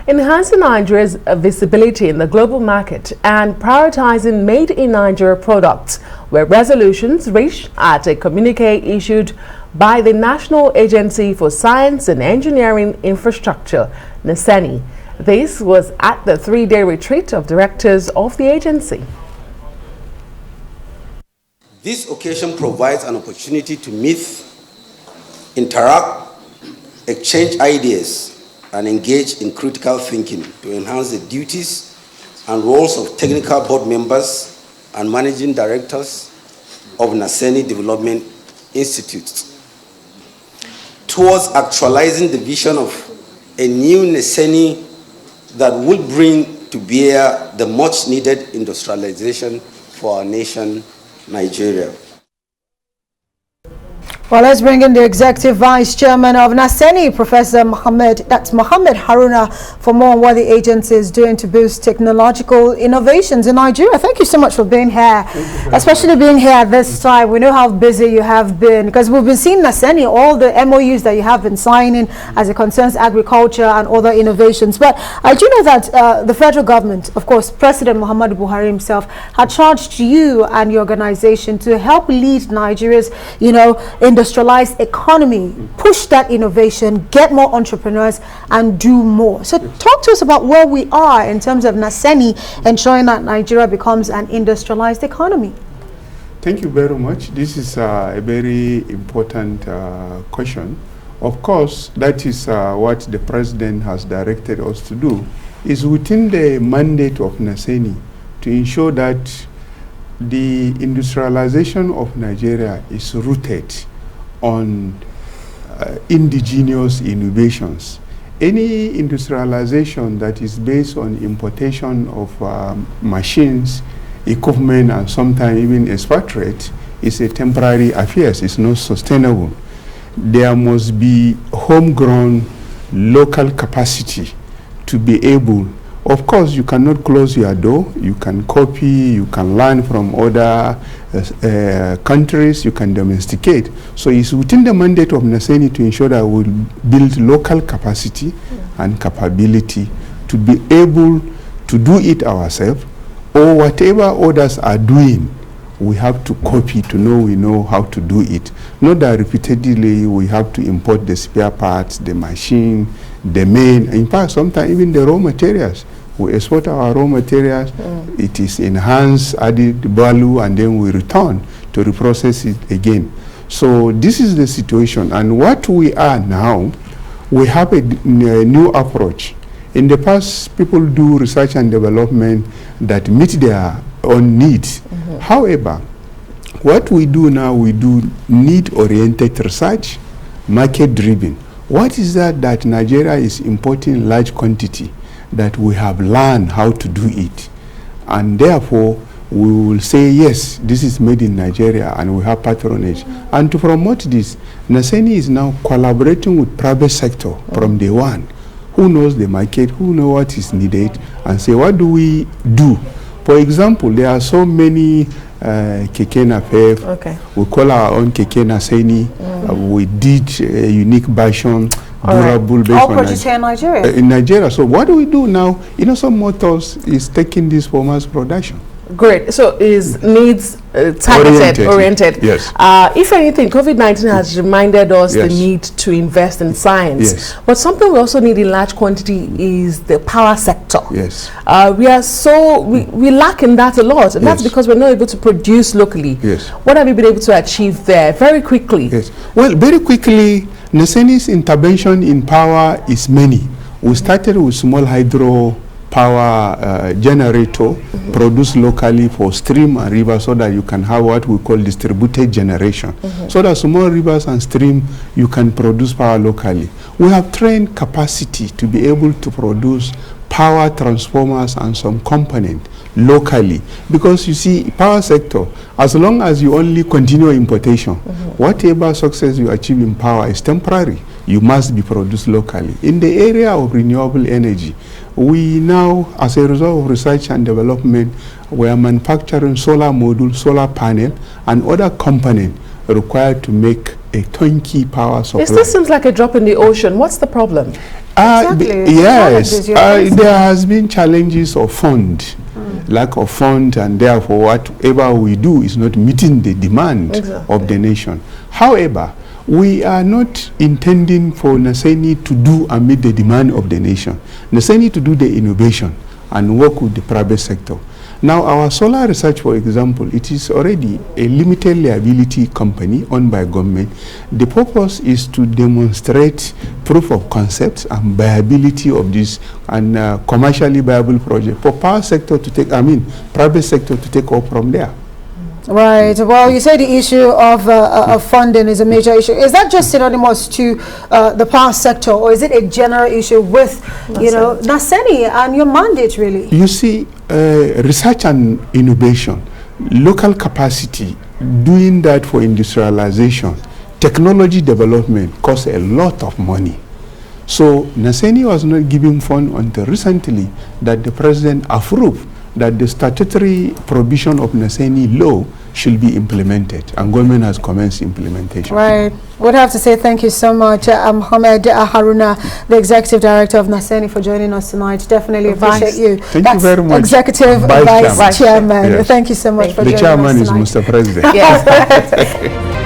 Enhancing Nigeria's visibility in the global market and prioritizing made-in-Nigeria products were resolutions reached at a communiqué issued by the National Agency for Science and Engineering Infrastructure, NASENI. This was at the three-day retreat of directors of the agency. This occasion provides an opportunity to meet, interact, exchange ideas, and engage in critical thinking to enhance the duties and roles of technical board members and managing directors of NASENI Development Institutes towards actualizing the vision of a new NASENI that will bring to bear the much needed industrialization for our nation, Nigeria. Well, let's bring in the Executive Vice Chairman of NASENI, Professor Mohammed Haruna, for more on what the agency is doing to boost technological innovations in Nigeria. Thank you so much for being here, especially being here at this time. We know how busy you have been, because we've been seeing NASENI, all the MOUs that you have been signing as it concerns agriculture and other innovations. But I do know that the federal government, of course, President Muhammad Buhari himself, had charged you and your organization to help lead Nigeria's, industrialized economy, push that innovation, get more entrepreneurs, and do more. So talk to us about where we are in terms of NASENI ensuring that Nigeria becomes an industrialized economy. Thank you very much. This is a very important question. Of course, that is what the President has directed us to do. Is within the mandate of NASENI to ensure that the industrialization of Nigeria is rooted on indigenous innovations. Any industrialization that is based on importation of machines, equipment, and sometimes even expatriate is a temporary affair. It's not sustainable. There must be homegrown local capacity to be able. Of course, you cannot close your door. You can copy, you can learn from other countries, you can domesticate. So it's within the mandate of NASENI to ensure that we build local capacity and capability to be able to do it ourselves, or whatever others are doing, we have to copy to know we know how to do it. Not that repeatedly we have to import the spare parts, the machine, the main, in fact, sometimes even the raw materials. We export our raw materials, it is enhanced, added value, and then we return to reprocess it again. So this is the situation, and what we are now, we have a new approach. In the past, people do research and development that meet their own needs. However, what we do now, we do need-oriented research, market-driven. What is that Nigeria is importing large quantity that we have learned how to do it, and therefore we will say yes, this is made in Nigeria, and we have patronage. And to promote this, NASENI is now collaborating with private sector from day one, who knows the market, who knows what is needed, and say what do we do. For example, there are so many Keke Napep. We call our own Keke NASENI. We did a unique version. Durable based all produced here in Nigeria. In Nigeria. So what do we do now? Some Motors is taking this for mass production. Great. So is needs targeted, oriented. Yes. If anything, COVID-19 has reminded us the need to invest in science. Yes. But something we also need in large quantity is the power sector. Yes. We lack in that a lot, and that's because we're not able to produce locally. Yes. What have you been able to achieve there? Very quickly. Yes. Well, very quickly, NASENI's intervention in power is many. We started with small hydro power generator produced locally for stream and river, so that you can have what we call distributed generation. So that small rivers and stream, you can produce power locally. We have trained capacity to be able to produce power transformers and some component locally, because you see, power sector, as long as you only continue importation, whatever success you achieve in power is temporary. You must be produced locally. In the area of renewable energy, we now, as a result of research and development, we are manufacturing solar module, solar panel, and other components required to make a turnkey power supply. This seems like a drop in the ocean. What's the problem? Exactly. Yes, there has been challenges of fund, lack of fund, and therefore whatever we do is not meeting the demand of the nation. However, we are not intending for NASENI to do and meet the demand of the nation. NASENI to do the innovation and work with the private sector. Now, our solar research, for example, it is already a limited liability company owned by government. The purpose is to demonstrate proof of concepts and viability of this and commercially viable project for power sector to take, private sector to take off from there. Right. Well, you say the issue of funding is a major issue. Is that just synonymous to the power sector, or is it a general issue with, NASENI and your mandate, really? You see, research and innovation, local capacity, doing that for industrialization, technology development costs a lot of money. So NASENI was not giving fund until recently that the president approved that the statutory provision of NASENI law should be implemented, and government has commenced implementation. Right. We'd have to say thank you so much, Mohammed Haruna, the Executive Director of NASENI, for joining us tonight. Definitely appreciate you. Thank you very much. Executive Vice Chairman. Yes. Thank you so much for joining us tonight. The chairman is Mr. President. Yes.